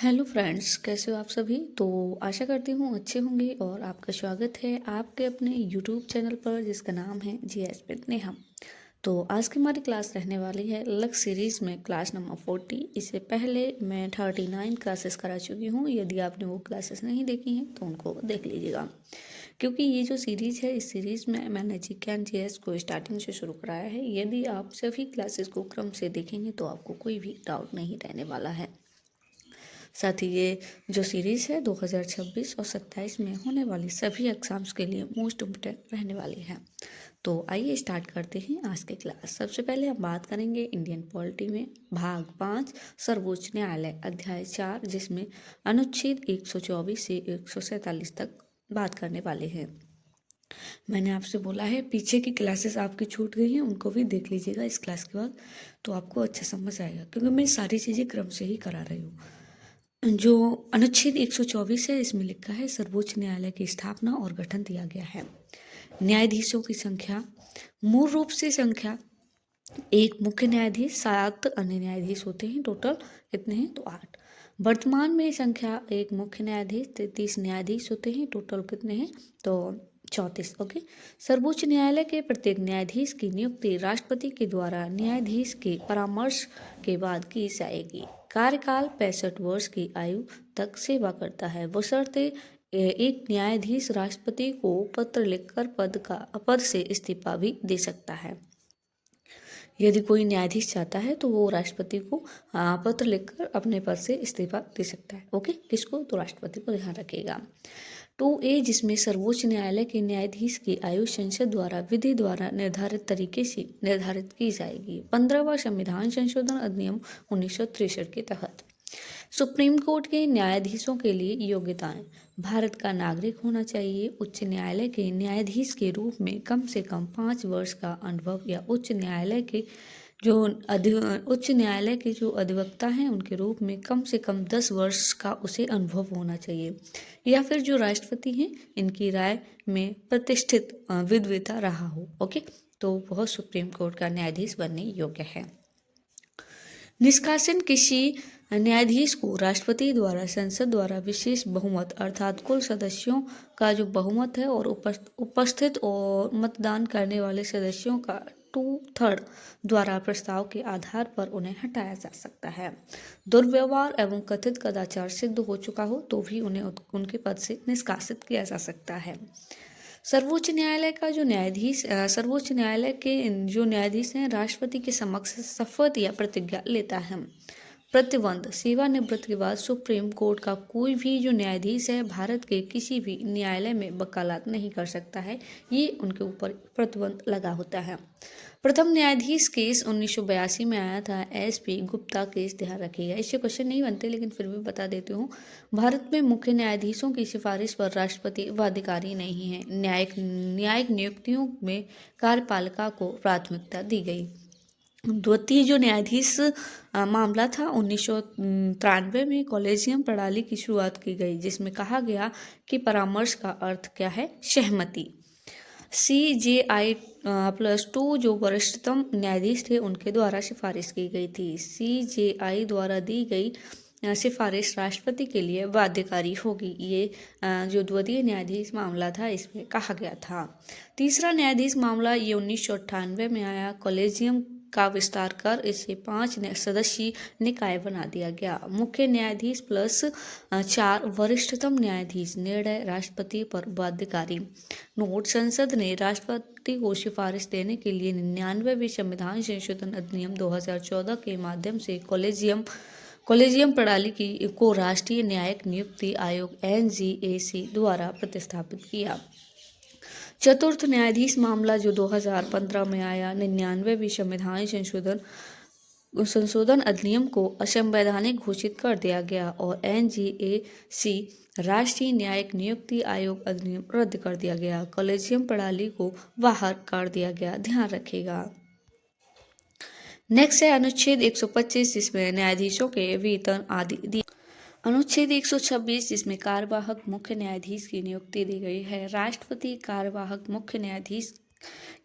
Hello friends, कैसे हो आप सभी। तो आशा करती हूँ अच्छे होंगे और आपका स्वागत है आपके अपने यूट्यूब चैनल पर जिसका नाम है जीएस विद नेहा। तो आज की हमारी क्लास रहने वाली है लक्ष्य सीरीज़ में क्लास नंबर 40। इससे पहले मैं 39 क्लासेस करा चुकी हूँ। यदि आपने वो क्लासेस नहीं देखी हैं तो उनको देख लीजिएगा, क्योंकि ये जो सीरीज़ है इस सीरीज़ में मैंने जीके एंड जीएस को स्टार्टिंग से शुरू कराया है। यदि आप सभी क्लासेस को क्रम से देखेंगे तो आपको कोई भी डाउट नहीं रहने वाला है। साथ ही ये जो सीरीज़ है 2026 और 27 में होने वाली सभी एग्ज़ाम्स के लिए मोस्ट इम्पोर्टेंट रहने वाली है। तो आइए स्टार्ट करते हैं आज के क्लास। सबसे पहले हम बात करेंगे इंडियन पॉलिटी में भाग 5 सर्वोच्च न्यायालय अध्याय 4, जिसमें अनुच्छेद 124 से 147 तक बात करने वाले हैं। मैंने आपसे बोला है पीछे की क्लासेस आपकी छूट गई हैं, उनको भी देख लीजिएगा इस क्लास के बाद, तो आपको अच्छा समझ आएगा, क्योंकि मैं सारी चीज़ें क्रम से ही करा रही हूँ। जो अनुच्छेद 124 है इसमें लिखा है सर्वोच्च न्यायालय की स्थापना और गठन दिया गया है। न्यायाधीशों की संख्या मूल रूप से संख्या एक मुख्य न्यायाधीश 7 अन्य न्यायाधीश होते हैं। टोटल कितने हैं तो 8। वर्तमान में संख्या एक मुख्य न्यायाधीश 33 न्यायाधीश होते हैं। टोटल कितने हैं तो 34। ओके। सर्वोच्च न्यायालय के प्रत्येक न्यायाधीश की नियुक्ति राष्ट्रपति के द्वारा न्यायाधीश के परामर्श के बाद की जाएगी। कार्यकाल 65 वर्ष की आयु तक सेवा करता है, बशर्ते एक न्यायाधीश राष्ट्रपति को पत्र लिखकर पद से इस्तीफा भी दे सकता है। यदि कोई न्यायाधीश चाहता है तो वो राष्ट्रपति को पत्र लिखकर अपने पद से इस्तीफा दे सकता है। ओके, किसको तो राष्ट्रपति को ध्यान रखेगा। 2A, जिसमें सर्वोच्च न्यायालय के न्यायाधीश की आयु संसद द्वारा विधि द्वारा निर्धारित तरीके से निर्धारित की जाएगी। 15वां संविधान संशोधन अधिनियम 1963 के तहत। सुप्रीम कोर्ट के न्यायाधीशों के लिए योग्यताएं: भारत का नागरिक होना चाहिए, उच्च न्यायालय के न्यायाधीश के रूप में कम से कम 5 वर्ष का अनुभव, या उच्च न्यायालय के जो अधिवक्ता हैं उनके रूप में कम से कम 10 वर्ष का उसे अनुभव होना चाहिए, या फिर जो राष्ट्रपति हैं इनकी राय में प्रतिष्ठित विद्वता रहा हो। ओके, तो वह सुप्रीम कोर्ट का न्यायाधीश बनने योग्य है। निष्कासन: किसी न्यायाधीश को राष्ट्रपति द्वारा संसद द्वारा विशेष बहुमत अर्थात कुल सदस्यों का जो बहुमत है और उपस्थित और मतदान करने वाले सदस्यों का 2/3 द्वारा प्रस्ताव के आधार पर उन्हें हटाया जा सकता है। दुर्व्यवहार एवं कथित कदाचार सिद्ध हो चुका हो तो भी उन्हें उनके पद से निष्कासित किया जा सकता है। सर्वोच्च न्यायालय के जो न्यायाधीश हैं राष्ट्रपति के समक्ष शपथ या प्रतिज्ञा लेता है। प्रतिबंध: सेवानिवृत्ति के बाद सुप्रीम कोर्ट का कोई भी जो न्यायाधीश है भारत के किसी भी न्यायालय में वकालत नहीं कर सकता है, ये उनके ऊपर प्रतिबंध लगा होता है। प्रथम न्यायाधीश केस 1982 में आया था, SP गुप्ता केस, ध्यान रखिएगा। इससे क्वेश्चन नहीं बनते लेकिन फिर भी बता देती हूँ। भारत में मुख्य न्यायाधीशों की सिफारिश पर राष्ट्रपति बाध्यकारी नहीं है। न्यायिक नियुक्तियों में कार्यपालिका को प्राथमिकता दी गई। द्वितीय जो न्यायाधीश मामला था 1993 में कॉलेजियम प्रणाली की शुरुआत की गई, जिसमें कहा गया कि परामर्श का अर्थ क्या है, सहमति। CJI+2 जो वरिष्ठतम न्यायाधीश थे उनके द्वारा सिफारिश की गई थी। CJI द्वारा दी गई सिफारिश राष्ट्रपति के लिए बाध्यकारी होगी। ये जो द्वितीय न्यायाधीश मामला था इसमें कहा गया था। तीसरा न्यायाधीश मामला ये 1998 में आया। कॉलेजियम का विस्तार कर इसे 5 सदस्यीय निकाय बना दिया गया। मुख्य न्यायाधीश प्लस 4 वरिष्ठतम न्यायाधीश। निर्णय राष्ट्रपति पर बाध्यकारी। नोट: संसद ने राष्ट्रपति को सिफारिश देने के लिए 99वें संविधान संशोधन अधिनियम 2014 के माध्यम से कॉलेजियम प्रणाली को राष्ट्रीय न्यायिक नियुक्ति आयोग NGAC द्वारा प्रतिस्थापित किया। चतुर्थ न्यायाधीश मामला जो 2015 में आया, 99वें संविधान संशोधन अधिनियम को असंवैधानिक घोषित कर दिया गया और NGAC राष्ट्रीय न्यायिक नियुक्ति आयोग अधिनियम रद्द कर दिया गया। कॉलेजियम प्रणाली को बाहर कर दिया गया, ध्यान रखिएगा। नेक्स्ट है अनुच्छेद 125, जिसमें न्यायाधीशों के वेतन आदि। अनुच्छेद 126, जिसमें कार्यवाहक मुख्य न्यायाधीश की नियुक्ति दी गई है। राष्ट्रपति कार्यवाहक मुख्य न्यायाधीश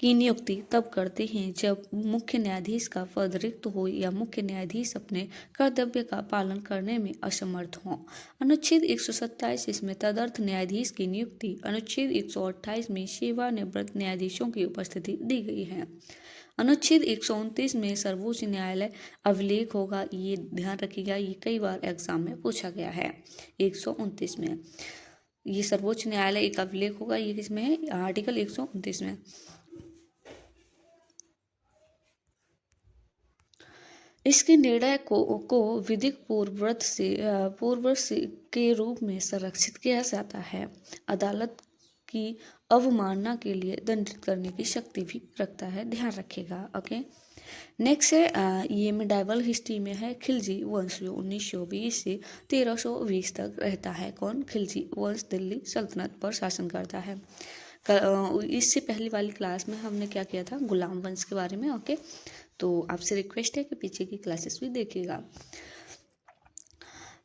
की नियुक्ति तब करते हैं जब मुख्य न्यायाधीश का पद रिक्त हो या मुख्य न्यायाधीश अपने कर्तव्य का पालन करने में असमर्थ हों। अनुच्छेद 127 इसमें तदर्थ न्यायाधीश की नियुक्ति, अनुच्छेद 128 में सेवानिवृत्त न्यायाधीशों की उपस्थिति दी गई है। अनुच्छेद 129 में सर्वोच्च न्यायालय अभिलेख होगा, ये ध्यान रखिएगा, ये कई बार एग्जाम में पूछा गया है। 129 में ये सर्वोच्च न्यायालय एक अभिलेख होगा, ये किसमें है? आर्टिकल 129 में। इसके निर्णय को विधिक पूर्ववर्त के रूप में संरक्षित किया जाता है। अदालत की अवमानना के लिए दंडित करने की शक्ति भी रखता है, ध्यान रखिएगा। ओके, नेक्स्ट है ये मेडाइवल हिस्ट्री में है खिलजी वंश, जो 1920 से 1320 तक रहता है। कौन? खिलजी वंश दिल्ली सल्तनत पर शासन करता है। इससे पहली वाली क्लास में हमने क्या किया था? गुलाम वंश के बारे में। ओके, तो आपसे रिक्वेस्ट है कि पीछे की क्लासेस भी देखिएगा।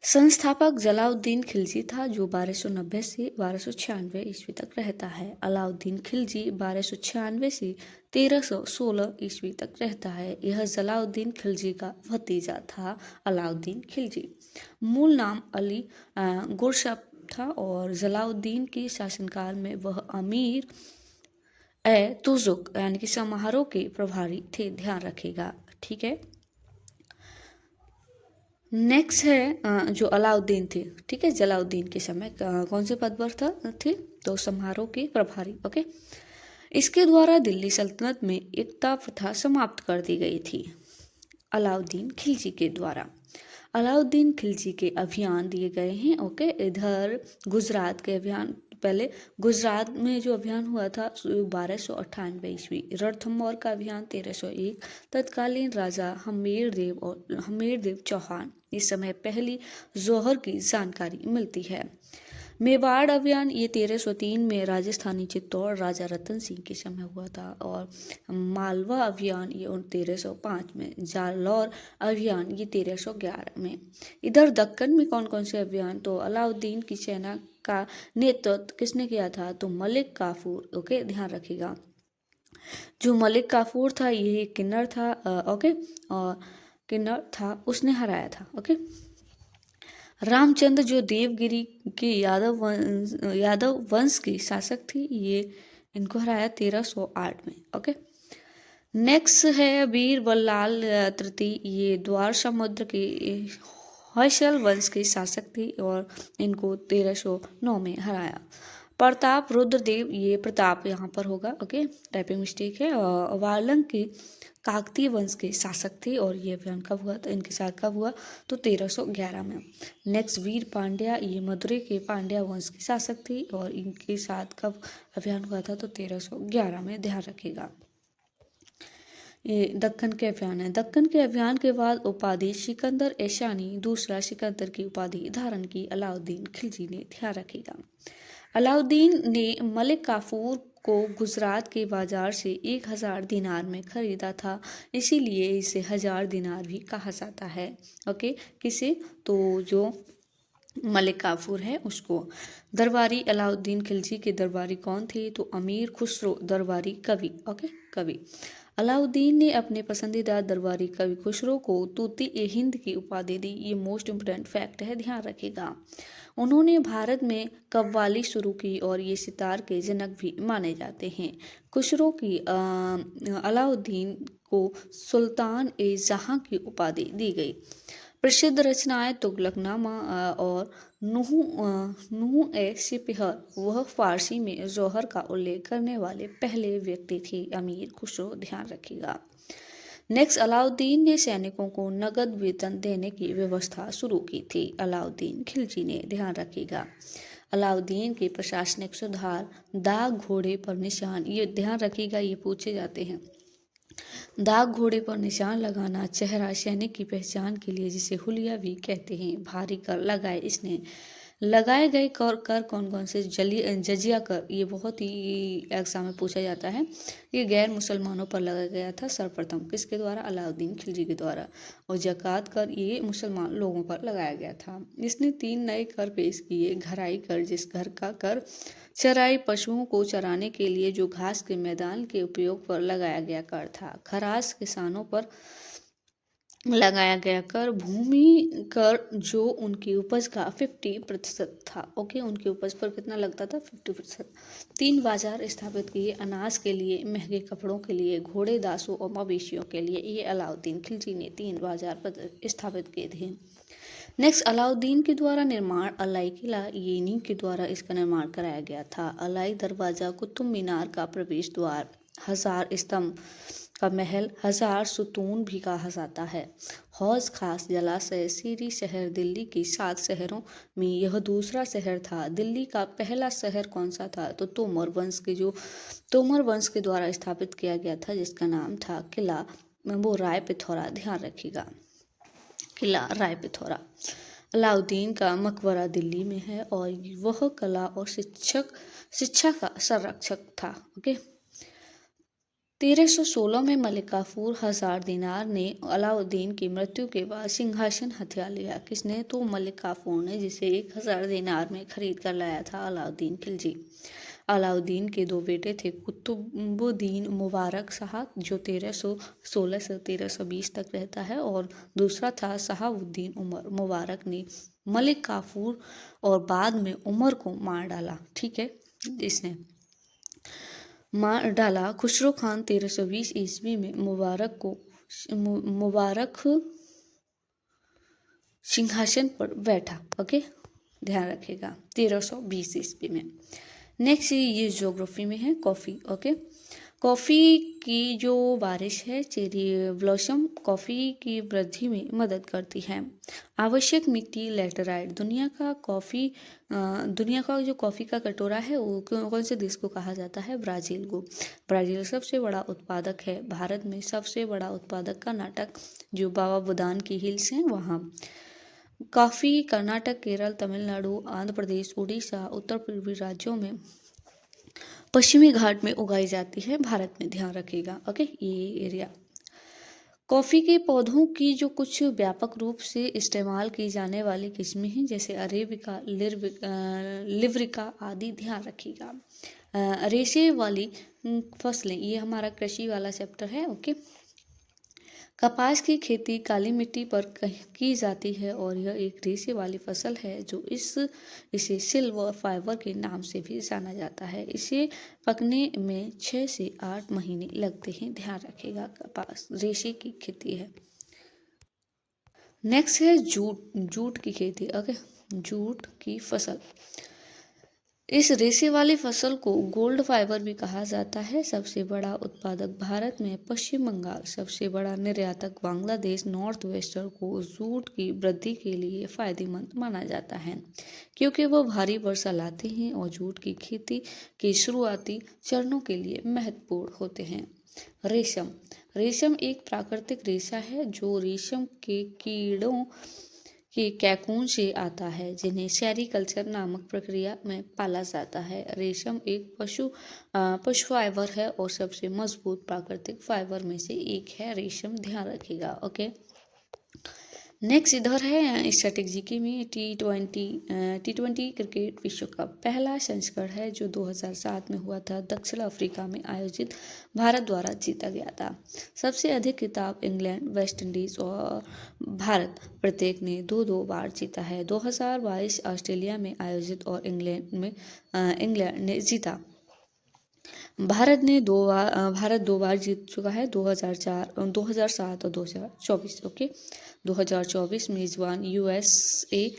संस्थापक जलाउद्दीन खिलजी था, जो 1290 से 1296 ईस्वी तक रहता है। अलाउद्दीन खिलजी 1296 से 1316 ईस्वी तक रहता है। यह जलाउद्दीन खिलजी का भतीजा था। अलाउद्दीन खिलजी मूल नाम अली गुरशप था और जलाउद्दीन के शासनकाल में वह अमीर तुजुक यानी कि समारोह के प्रभारी थे, ध्यान रखिएगा। ठीक है, नेक्स्ट है जो अलाउद्दीन थे, ठीक है, जलाउद्दीन के समय कौन से पद पर थे? तो समारोह के प्रभारी। ओके, इसके द्वारा दिल्ली सल्तनत में एकता प्रथा समाप्त कर दी गई थी। अलाउद्दीन खिलजी के द्वारा अलाउद्दीन खिलजी के अभियान दिए गए हैं। ओके, इधर गुजरात के अभियान, पहले गुजरात में जो अभियान हुआ था 1298 ईस्वी, रणथंभौर का अभियान 1301, तत्कालीन राजा हमीरदेव चौहान, इस समय पहली जौहर की जानकारी मिलती है। मेवाड़ अभियान ये 1303 में राजस्थानी चित्तौड़ राजा रतन सिंह के समय हुआ था। और मालवा अभियान ये 1305 में, जालौर अभियान ये 1311 में। इधर दक्कन में कौन कौन से अभियान? तो अलाउद्दीन की सेना का नेतृत्व किसने किया था? तो मलिक काफूर। ओके, ध्यान रखिएगा, जो मलिक काफूर था ये किन्नर था। ओके, और किन्नर था, उसने हराया था। ओके, रामचंद्र जो देवगिरी के यादव वंश के शासक थे, ये इनको हराया 1308 में। ओके, नेक्स्ट है वीर बल्लाल तृतीय, ये द्वार समुद्र के होयसल वंश के शासक थे और इनको 1309 में हराया। प्रताप रुद्रदेव, ये प्रताप यहाँ पर होगा। ओके, टाइपिंग मिस्टेक है। वालंग के काकतीय वंश के शासक थे और ये अभियान कब हुआ? तो इनके साथ कब हुआ? तो 1311 में। नेक्स्ट वीर पांड्या, ये मदुरै के पांड्या वंश के शासक थे और इनके साथ कब अभियान हुआ था? तो 1311 में, ध्यान रखिएगा। ये दक्कन के अभियान है। दक्कन के अभियान के बाद उपाधि सिकंदर ऐशानी, दूसरा सिकंदर की उपाधि धारण की अलाउद्दीन खिलजी ने, ध्यान रखिएगा। अलाउद्दीन ने मलिक काफूर को गुजरात के बाजार से 1000 दिनार में खरीदा था, इसीलिए इसे 1000 दिनार भी कहा जाता है। ओके, किसे? तो जो मलिक काफूर है उसको। दरबारी अलाउद्दीन खिलजी के दरबारी कौन थे? तो अमीर खुसरो दरबारी कवि। ओके, कवि। अलाउद्दीन ने अपने पसंदीदा दरबारी कवि खुसरो को तूती-ए-हिंद की उपाधि दी, ये मोस्ट इम्पोर्टेंट फैक्ट है, ध्यान रखिएगा। उन्होंने भारत में कव्वाली शुरू की और ये सितार के जनक भी माने जाते हैं। खुसरो की अलाउद्दीन को सुल्तान ए जहां की उपाधि दी गई। प्रसिद्ध रचनाएं तुगलकनामा और नूह ए सिपहर, वह फारसी में जौहर का उल्लेख करने वाले पहले व्यक्ति थे। अमीर खुसरो, ध्यान रखिएगा। नेक्स्ट, अलाउद्दीन ने सैनिकों को नगद वेतन देने की व्यवस्था शुरू की थी। अलाउद्दीन खिलजी ने, ध्यान रखिएगा। अलाउद्दीन के प्रशासनिक सुधार, दाग घोड़े पर निशान, ये ध्यान रखिएगा, ये पूछे जाते हैं। दाग घोड़े पर निशान लगाना, चेहरा सैनिक की पहचान के लिए, जिसे हुलिया भी कहते हैं, भारी कर लगाए इसने। लगाए गए कर कर कौन कौन से जजिया कर, ये बहुत ही एग्जाम में पूछा जाता है। ये गैर मुसलमानों पर लगाया गया था सर्वप्रथम, किसके द्वारा? अलाउद्दीन खिलजी के द्वारा। और जकात कर ये मुसलमान लोगों पर लगाया गया था। इसने 3 नए कर पेश किए। घराई कर, जिस घर का कर चराई पशुओं को चराने के लिए जो घास के मैदान के उपयोग पर लगाया गया कर था। खरास किसानों पर लगाया गया कर। भूमि कर, जो उनकी उपज का 50% था। ओके, उनकी उपज पर कितना लगता था? 50%। 3 बाजार स्थापित किए, अनाज के लिए, महंगे कपड़ों के लिए, घोड़े, दासों और मवेशियों के लिए। ये अलाउद्दीन खिलजी ने 3 बाजार स्थापित किए थे। नेक्स्ट, अलाउद्दीन के द्वारा निर्माण अलाई किला, ये इन्हीं के द्वारा इसका निर्माण कराया गया था। अलाई दरवाजा, कुतुब मीनार का प्रवेश द्वार, 1000 स्तंभ का महल, 1000 सुतून भी कहा जाता है। हौज खास जलाशय, सीरी शहर दिल्ली के 7 शहरों में यह दूसरा शहर था। दिल्ली का पहला शहर कौन सा था? तो तोमर वंश के द्वारा स्थापित किया गया था, जिसका नाम था किला वो राय पिथौरा। ध्यान रखिएगा, किला राय पिथौरा। अलाउद्दीन का मकबरा दिल्ली में है और वह कला और शिक्षा का संरक्षक था। ओके, 1316 में मलिक काफूर 1000 दीनार ने अलाउद्दीन की मृत्यु के बाद सिंहासन हथिया लिया। किसने? तो मलिक काफूर ने, जिसे 1000 दीनार में खरीद कर लाया था अलाउद्दीन खिलजी। अलाउद्दीन के 2 बेटे थे, कुतुबुद्दीन मुबारक शाह, जो 1316 से 1320 तक रहता है, और दूसरा था शहाबुद्दीन उमर। मुबारक ने मलिक काफूर और बाद में उमर को मार डाला। ठीक है, इसने मार डाला। खुसरो खान 1320 ईस्वी में मुबारक सिंहासन पर बैठा। ओके, ध्यान रखिएगा, 1320 ईस्वी में। नेक्स्ट, ये ज्योग्राफी में है, कॉफ़ी। ओके, कॉफ़ी की जो बारिश है, चेरी ब्लॉसम, कॉफ़ी की वृद्धि में मदद करती है। आवश्यक मिट्टी लैटेराइट। दुनिया का जो कॉफ़ी का कटोरा है वो कौन से देश को कहा जाता है? ब्राज़ील को। ब्राज़ील सबसे बड़ा उत्पादक है। भारत में सबसे बड़ा उत्पादक कर्नाटक, जो बाबा बुदान की हिल्स हैं वहाँ। कॉफ़ी कर्नाटक, केरल, तमिलनाडु, आंध्र प्रदेश, उड़ीसा, उत्तर पूर्वी राज्यों में पश्चिमी घाट में उगाई जाती है। भारत में, ध्यान रखिएगा। ओके, ये एरिया। कॉफ़ी के पौधों की जो कुछ व्यापक रूप से इस्तेमाल की जाने वाली किस्में हैं, जैसे अरेबिका, लिवरिका आदि। ध्यान रखिएगा। रेशे वाली फसलें, ये हमारा कृषि वाला चैप्टर है। ओके, कपास की खेती काली मिट्टी पर की जाती है और यह एक रेशे वाली फसल है, जो इसे सिल्वर फाइबर के नाम से भी जाना जाता है। इसे पकने में 6 से 8 महीने लगते हैं। ध्यान रखिएगा, कपास रेशे की खेती है। नेक्स्ट है जूट की खेती। ओके, जूट की फसल, इस रेशे वाली फसल को गोल्ड फाइबर भी कहा जाता है। सबसे बड़ा उत्पादक भारत में पश्चिम बंगाल, सबसे बड़ा निर्यातक बांग्लादेश। नॉर्थ वेस्टर्न को जूट की वृद्धि के लिए फायदेमंद माना जाता है, क्योंकि वह भारी वर्षा लाते हैं और जूट की खेती के शुरुआती चरणों के लिए महत्वपूर्ण होते हैं। रेशम एक प्राकृतिक रेशा है जो रेशम के कीड़ों के कैकून से आता है, जिन्हें सेरीकल्चर नामक प्रक्रिया में पाला जाता है। रेशम एक पशु फाइबर है और सबसे मजबूत प्राकृतिक फाइबर में से एक है रेशम। ध्यान रखिएगा। ओके, नेक्स्ट इधर है स्टैटिक जीके में टी20 क्रिकेट विश्व कप पहला संस्करण है, जो 2007 में हुआ था, दक्षिण अफ्रीका में आयोजित भारत द्वारा जीता गया था। सबसे अधिक खिताब इंग्लैंड, वेस्ट इंडीज और भारत प्रत्येक ने 2-2 बार जीता है। 2022 ऑस्ट्रेलिया में आयोजित और इंग्लैंड ने जीता। भारत 2 बार जीत चुका है, 2004, 2007 और 2024। ओके, 2024 मेजबान यूएसए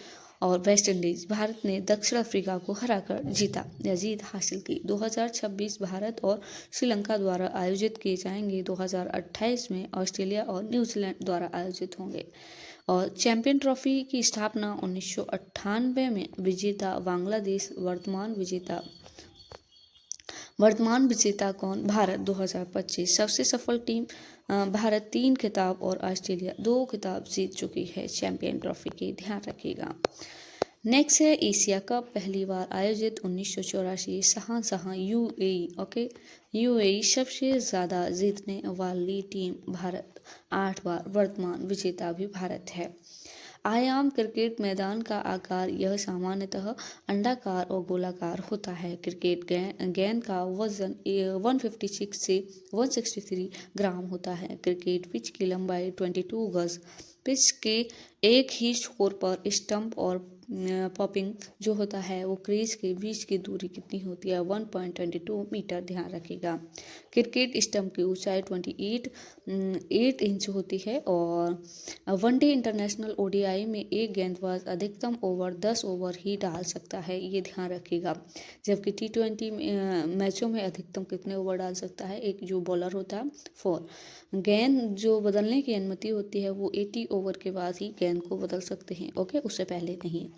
और वेस्ट इंडीज, भारत ने दक्षिण अफ्रीका को हराकर जीत हासिल की। 2026 भारत और श्रीलंका द्वारा आयोजित किए जाएंगे। 2028 में ऑस्ट्रेलिया और न्यूजीलैंड द्वारा आयोजित होंगे। और चैंपियन ट्रॉफी की स्थापना 1998 में विजेता बांग्लादेश। वर्तमान विजेता कौन? भारत। 2025 सबसे सफल टीम भारत 3 खिताब और ऑस्ट्रेलिया 2 खिताब जीत चुकी है चैंपियन ट्रॉफी के। ध्यान रखिएगा। नेक्स्ट है एशिया कप, पहली बार आयोजित 1984, शाहजहां यूएई। ओके, यूएई सबसे ज़्यादा जीतने वाली टीम भारत, 8 बार, वर्तमान विजेता भी भारत है। आयाम, क्रिकेट मैदान का आकार, यह सामान्यतः अंडाकार और गोलाकार होता है। क्रिकेट गेंद का वजन 156 से 163 ग्राम होता है। क्रिकेट पिच की लंबाई 22 गज। पिच के एक ही छोर पर स्टंप और पॉपिंग जो होता है वो क्रीज के बीच की दूरी कितनी होती है, 1.22 मीटर, ध्यान रखिएगा। क्रिकेट स्टंप की ऊंचाई 8 इंच होती है। और वनडे इंटरनेशनल ओडीआई में एक गेंदबाज अधिकतम ओवर 10 ओवर ही डाल सकता है, ये ध्यान रखिएगा। जबकि T20 मैचों में अधिकतम कितने ओवर डाल सकता है एक जो बॉलर होता है, 4। गेंद जो बदलने की अनुमति होती है वो 80 ओवर के बाद ही गेंद को बदल सकते हैं, ओके, उससे पहले नहीं।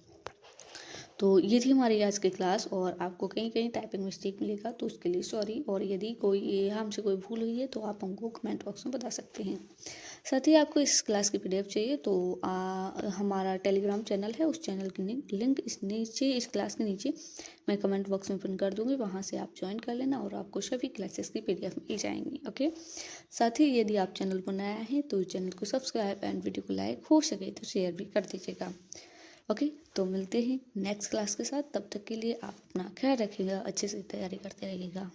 तो ये थी हमारी आज की क्लास, और आपको कहीं कहीं टाइपिंग मिस्टेक मिलेगा तो उसके लिए सॉरी, और यदि कोई हमसे कोई भूल हुई है तो आप हमको कमेंट बॉक्स में बता सकते हैं। साथ ही आपको इस क्लास की पीडीएफ चाहिए तो हमारा टेलीग्राम चैनल है, उस चैनल की लिंक इस क्लास के नीचे मैं कमेंट बॉक्स में पिन कर दूंगी, वहाँ से आप ज्वाइन कर लेना और आपको सभी क्लासेस की पीडीएफ मिल जाएंगी। ओके, साथ ही यदि आप चैनल पर नया है तो चैनल को सब्सक्राइब एंड वीडियो को लाइक, हो सके तो शेयर भी कर दीजिएगा। ओके, तो मिलते हैं नेक्स्ट क्लास के साथ, तब तक के लिए आप अपना ख्याल रखिएगा, अच्छे से तैयारी करते रहिएगा।